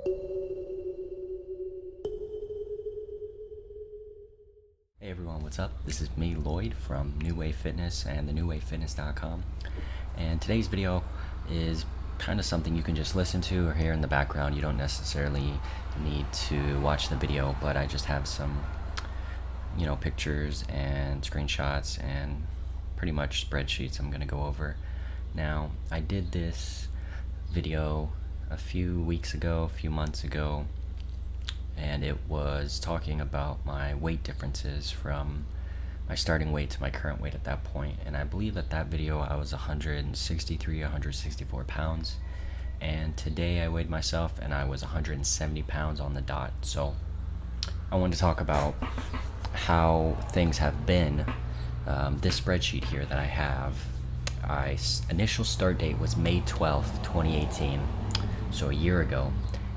Hey everyone, what's up? This is me, Lloyd, from New Wave Fitness and thenewwavefitness.com. And today's video is kind of something you can just listen to or hear in the background. You don't necessarily need to watch the video, but I just have some, pictures and screenshots and pretty much spreadsheets I'm going to go over. Now, I did this video a few months ago, and it was talking about my weight differences from my starting weight to my current weight at that point. And I believe at that video I was 164 pounds, and today I weighed myself and I was 170 pounds on the dot. So I wanted to talk about how things have been. This spreadsheet here that I have, initial start date was May 12th, 2018, so a year ago.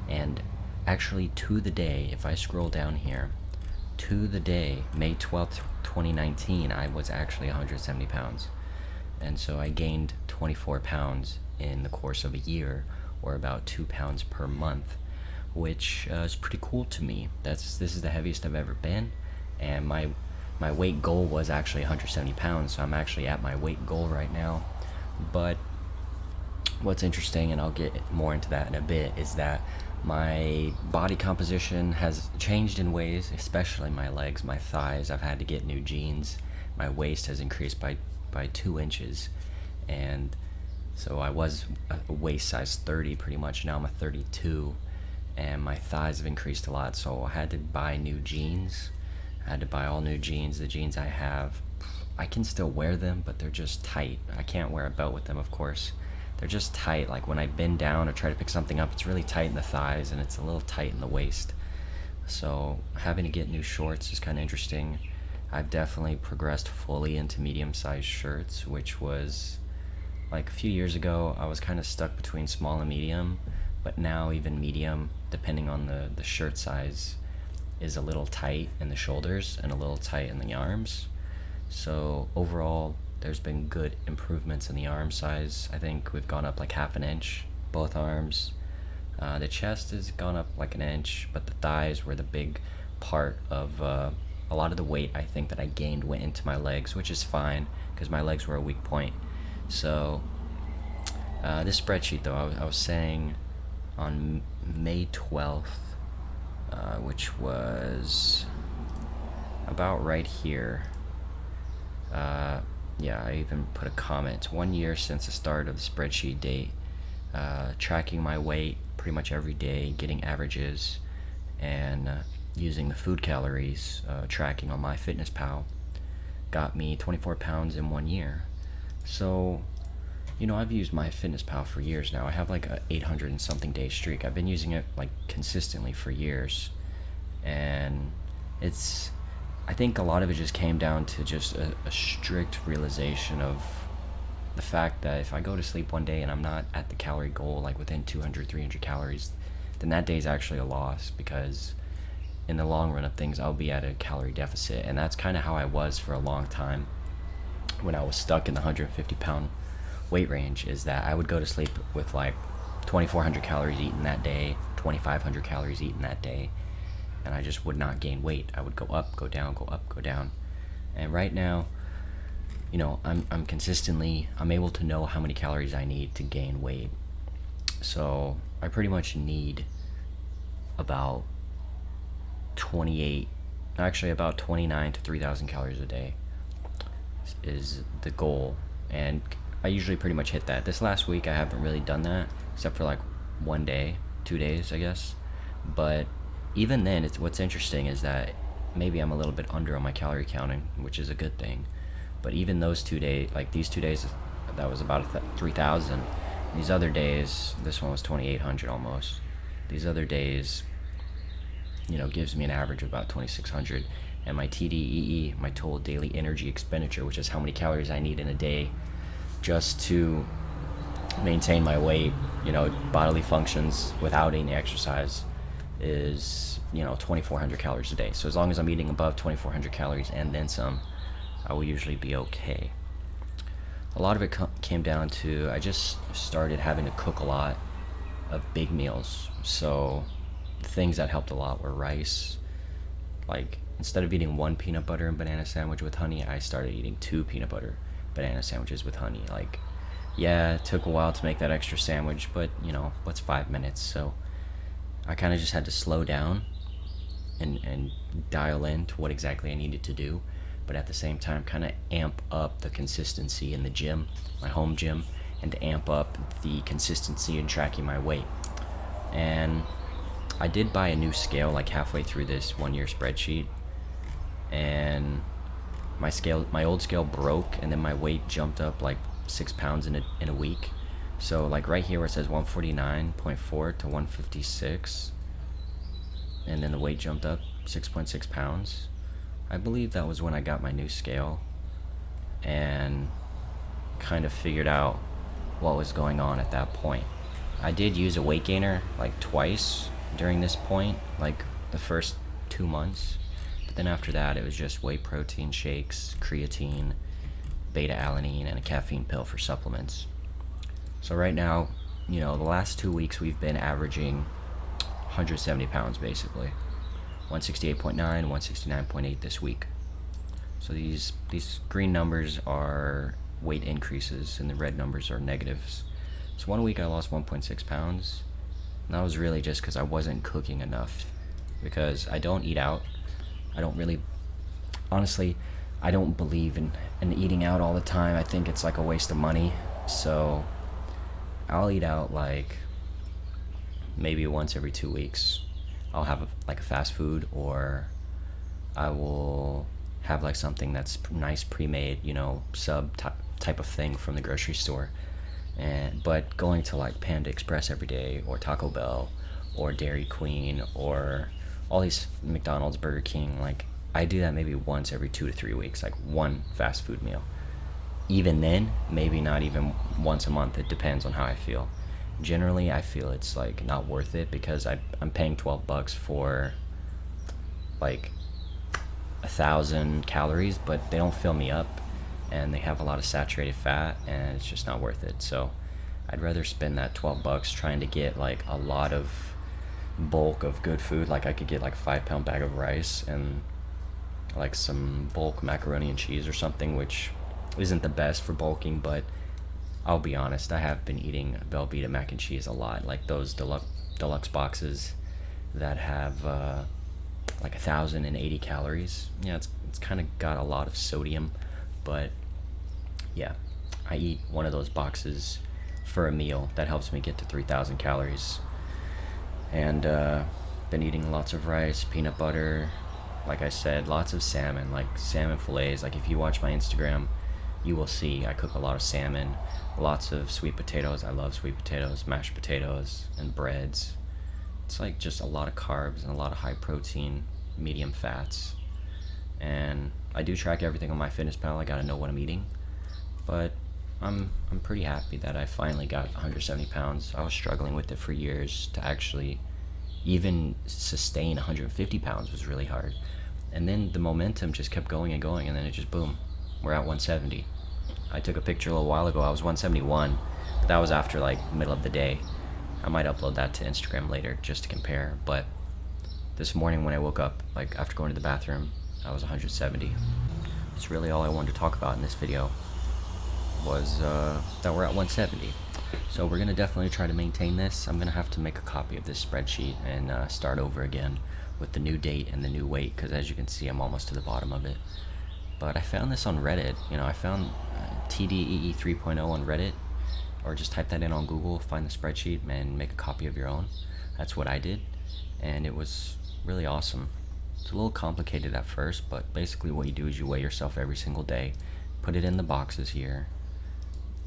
And actually, to the day, if I scroll down here, to the day, May 12th, 2019, I was actually 170 pounds. And so I gained 24 pounds in the course of a year, or about 2 pounds per month, which is pretty cool to me. This is the heaviest I've ever been, and my weight goal was actually 170 pounds, so I'm actually at my weight goal right now. But what's interesting, and I'll get more into that in a bit, is that my body composition has changed in ways, especially my legs, my thighs. I've had to get new jeans. My waist has increased by 2 inches, and so I was a waist size 30 pretty much. Now I'm a 32, and my thighs have increased a lot, so I had to buy new jeans. I had to buy all new jeans. The jeans I have, I can still wear them, but they're just tight. I can't wear a belt with them, of course. They're just tight. Like when I bend down or try to pick something up, it's really tight in the thighs and it's a little tight in the waist. So having to get new shorts is kind of interesting. I've definitely progressed fully into medium-sized shirts, which was like a few years ago. I was kind of stuck between small and medium, but now even medium, depending on the shirt size, is a little tight in the shoulders and a little tight in the arms. So overall, there's been good improvements in the arm size. I think we've gone up like half an inch, both arms. The chest has gone up like an inch, but the thighs were the big part of a lot of the weight I think that I gained went into my legs, which is fine because my legs were a weak point. So this spreadsheet though, I was saying on May 12th, which was about right here. Yeah, I even put a comment. It's 1 year since the start of the spreadsheet date. Tracking my weight pretty much every day, getting averages, and using the food calories tracking on MyFitnessPal got me 24 pounds in 1 year. So, I've used MyFitnessPal for years now. I have like a 800 and something day streak. I've been using it like consistently for years, and I think a lot of it just came down to just a strict realization of the fact that if I go to sleep one day and I'm not at the calorie goal, like within 200, 300 calories, then that day's actually a loss, because in the long run of things, I'll be at a calorie deficit. And that's kind of how I was for a long time when I was stuck in the 150 pound weight range, is that I would go to sleep with like 2,400 calories eaten that day, 2,500 calories eaten that day, and I just would not gain weight. I would go up, go down, go up, go down. And right now, I'm able to know how many calories I need to gain weight. So I pretty much need about 29 to 3,000 calories a day is the goal. And I usually pretty much hit that. This last week I haven't really done that, except for like 1 day, 2 days, I guess. But even then, what's interesting is that maybe I'm a little bit under on my calorie counting, which is a good thing. But even those 2 days, like these 2 days, that was about 3,000. These other days, this one was 2,800 almost. These other days, gives me an average of about 2,600. And my TDEE, my total daily energy expenditure, which is how many calories I need in a day just to maintain my weight, bodily functions without any exercise, is 2,400 calories a day. So as long as I'm eating above 2,400 calories and then some, I will usually be okay. A lot of it came down to I just started having to cook a lot of big meals. So the things that helped a lot were rice. Like, instead of eating one peanut butter and banana sandwich with honey, I started eating 2 peanut butter banana sandwiches with honey. Like, yeah, it took a while to make that extra sandwich, but you know, what's 5 minutes? So I kind of just had to slow down and dial in to what exactly I needed to do, but at the same time kind of amp up the consistency in the gym, my home gym, and amp up the consistency in tracking my weight. And I did buy a new scale like halfway through this 1-year spreadsheet, and my old scale broke, and then my weight jumped up like 6 pounds in a week. So like right here where it says 149.4 to 156, and then the weight jumped up 6.6 pounds. I believe that was when I got my new scale and kind of figured out what was going on at that point. I did use a weight gainer like twice during this point, like the first 2 months, but then after that it was just whey protein shakes, creatine, beta alanine, and a caffeine pill for supplements. So right now, you know, the last 2 weeks we've been averaging 170 pounds basically. 168.9, 169.8 this week. So these green numbers are weight increases and the red numbers are negatives. So 1 week I lost 1.6 pounds. And that was really just because I wasn't cooking enough, because I don't eat out. I don't really, honestly, I don't believe in eating out all the time. I think it's like a waste of money. So I'll eat out like maybe once every 2 weeks. I'll have like a fast food, or I will have like something that's nice pre-made, you know, sub type of thing from the grocery store. But going to like Panda Express every day, or Taco Bell, or Dairy Queen, or all these McDonald's, Burger King, like I do that maybe once every 2 to 3 weeks, like one fast food meal. Even then, maybe not even once a month. It depends on how I feel. Generally, I feel it's like not worth it, because I'm paying $12 for like 1,000 calories, but they don't fill me up, and they have a lot of saturated fat, and it's just not worth it. So I'd rather spend that $12 trying to get like a lot of bulk of good food. Like I could get like a 5-pound bag of rice and like some bulk macaroni and cheese or something, which isn't the best for bulking, but I'll be honest, I have been eating Velveeta mac and cheese a lot, like those deluxe boxes that have like 1,080 calories. Yeah, it's kind of got a lot of sodium, but yeah, I eat one of those boxes for a meal. That helps me get to 3,000 calories. And been eating lots of rice, peanut butter, like I said, lots of salmon, like salmon fillets. Like if you watch my Instagram, you will see I cook a lot of salmon, lots of sweet potatoes. I love sweet potatoes, mashed potatoes, and breads. It's like just a lot of carbs and a lot of high protein, medium fats. And I do track everything on MyFitnessPal. I gotta know what I'm eating, but I'm pretty happy that I finally got 170 pounds. I was struggling with it for years. To actually even sustain 150 pounds was really hard. And then the momentum just kept going and going, and then it just boom, we're at 170. I took a picture a little while ago. I was 171, but that was after like middle of the day. I might upload that to Instagram later just to compare. But this morning when I woke up, like after going to the bathroom, I was 170. That's really all I wanted to talk about in this video, was that we're at 170. So we're gonna definitely try to maintain this. I'm gonna have to make a copy of this spreadsheet and start over again with the new date and the new weight, because as you can see, I'm almost to the bottom of it. But I found this on Reddit. You know, I found TDEE 3.0 on Reddit, or just type that in on Google, find the spreadsheet, and make a copy of your own. That's what I did, and it was really awesome. It's a little complicated at first, but basically what you do is you weigh yourself every single day, put it in the boxes here,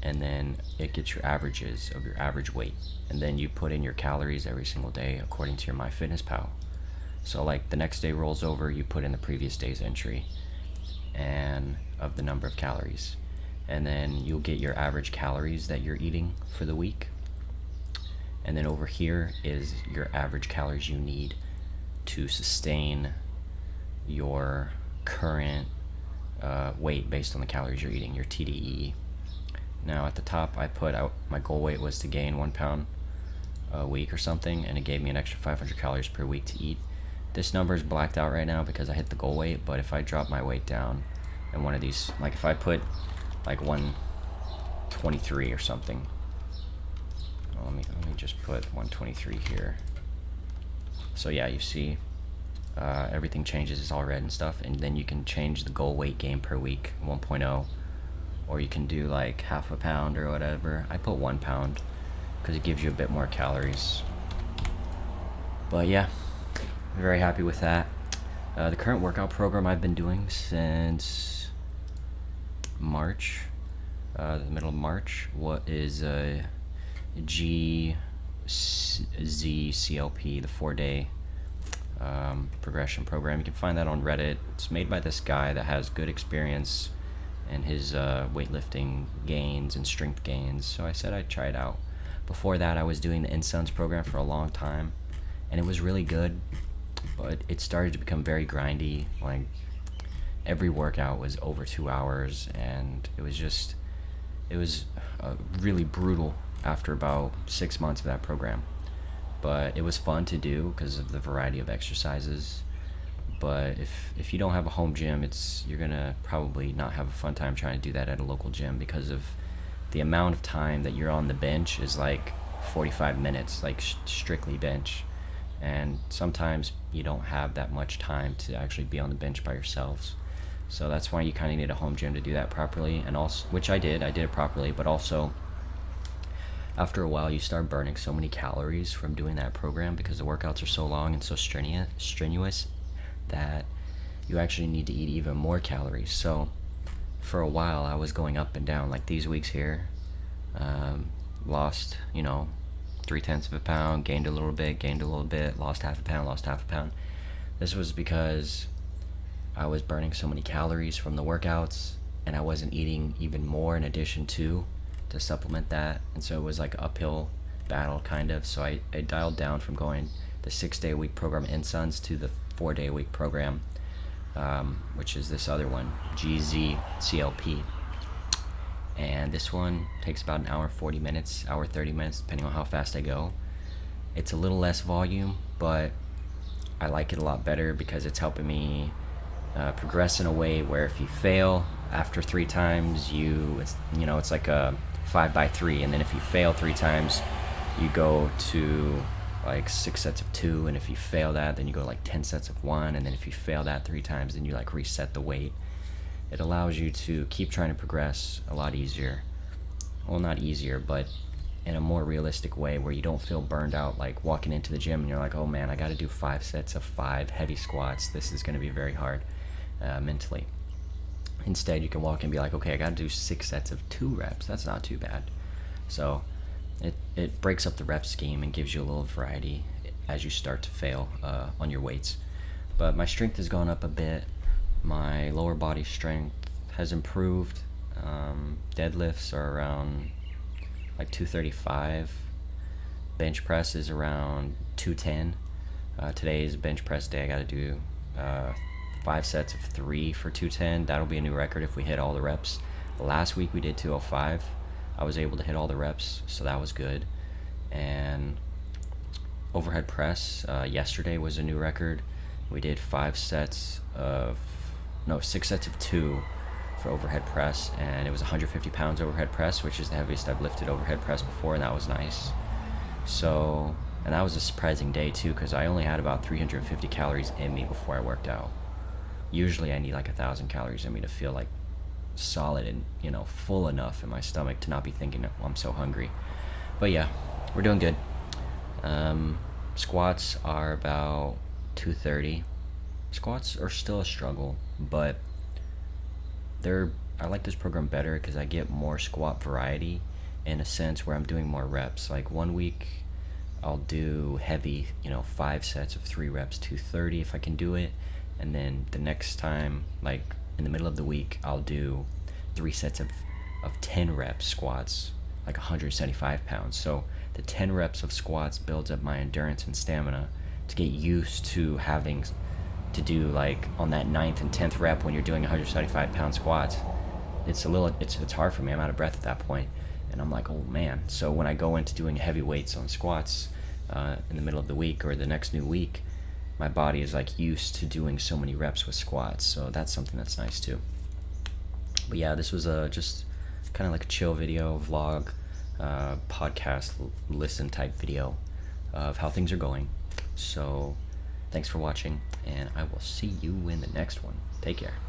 and then it gets your averages of your average weight, and then you put in your calories every single day according to your MyFitnessPal. So like the next day rolls over, you put in the previous day's entry and of the number of calories, and then you'll get your average calories that you're eating for the week. And then over here is your average calories you need to sustain your current weight based on the calories you're eating, your TDEE. Now at the top I put out my goal weight was to gain 1 pound a week or something, and it gave me an extra 500 calories per week to eat. This number is blacked out right now because I hit the goal weight, but if I drop my weight down in one of these, like if I put like 123 or something, let me just put 123 here. So yeah, you see everything changes, it's all red and stuff, and then you can change the goal weight gain per week 1.0, or you can do like half a pound or whatever. I put 1 pound because it gives you a bit more calories. But yeah, I'm very happy with that. The current workout program I've been doing since March, the middle of March, what is GZCLP, the 4-day progression program. You can find that on Reddit. It's made by this guy that has good experience in his weightlifting gains and strength gains, so I said I'd try it out. Before that, I was doing the InSuns program for a long time, and it was really good, but it started to become very grindy. Like every workout was over 2 hours, and it was really brutal after about 6 months of that program. But it was fun to do because of the variety of exercises. But if you don't have a home gym, you're gonna probably not have a fun time trying to do that at a local gym, because of the amount of time that you're on the bench is like 45 minutes, like strictly bench. And sometimes you don't have that much time to actually be on the bench by yourselves. So that's why you kind of need a home gym to do that properly, and also, which I did it properly, but also after a while you start burning so many calories from doing that program because the workouts are so long and so strenuous that you actually need to eat even more calories. So for a while I was going up and down, like these weeks here, lost 0.3 of a pound, gained a little bit, lost half a pound. This was because I was burning so many calories from the workouts, and I wasn't eating even more in addition to supplement that, and so it was like an uphill battle kind of. So I dialed down from going the 6-day-a-week program InSuns to the 4-day-a-week program, which is this other one, GZCLP. And this one takes about an hour 40 minutes, hour 30 minutes, depending on how fast I go. It's a little less volume, but I like it a lot better because it's helping me progress in a way where if you fail after 3 times, it's like a 5x3, and then if you fail 3 times, you go to like 6 sets of 2, and if you fail that, then you go like 10 sets of 1, and then if you fail that 3 times, then you like reset the weight. It allows you to keep trying to progress a lot easier. Well, not easier, but in a more realistic way, where you don't feel burned out like walking into the gym and you're like, oh man, I gotta do 5 sets of 5 heavy squats. This is gonna be very hard mentally. Instead, you can walk and be like, okay, I gotta do 6 sets of 2 reps. That's not too bad. So it breaks up the rep scheme and gives you a little variety as you start to fail on your weights. But my strength has gone up a bit. My lower body strength has improved. Deadlifts are around like 235. Bench press is around 210. Today's bench press day. I gotta do 5 sets of 3 for 210. That'll be a new record if we hit all the reps. Last week we did 205. I was able to hit all the reps, so that was good. And overhead press, yesterday was a new record. We did 6 sets of 2 for overhead press, and it was 150 pounds overhead press, which is the heaviest I've lifted overhead press before, and that was nice. So, and that was a surprising day too, because I only had about 350 calories in me before I worked out. Usually I need like 1,000 calories in me to feel like solid and full enough in my stomach to not be thinking, oh, I'm so hungry. But yeah, we're doing good. Squats are about 230. Squats are still a struggle, but I like this program better because I get more squat variety, in a sense where I'm doing more reps. Like 1 week I'll do heavy, 5 sets of 3 reps, 230 if I can do it, and then the next time, like in the middle of the week, I'll do 3 sets of 10 reps squats, like 175 pounds. So the 10 reps of squats builds up my endurance and stamina to get used to having to do, like on that 9th and 10th rep when you're doing 175 pound squats. It's hard for me. I'm out of breath at that point, and I'm like, oh man. So when I go into doing heavy weights on squats, in the middle of the week or the next new week, my body is like used to doing so many reps with squats. So that's something that's nice too. But yeah, this was just kind of like a chill video, vlog, podcast listen type video of how things are going. So thanks for watching, and I will see you in the next one. Take care.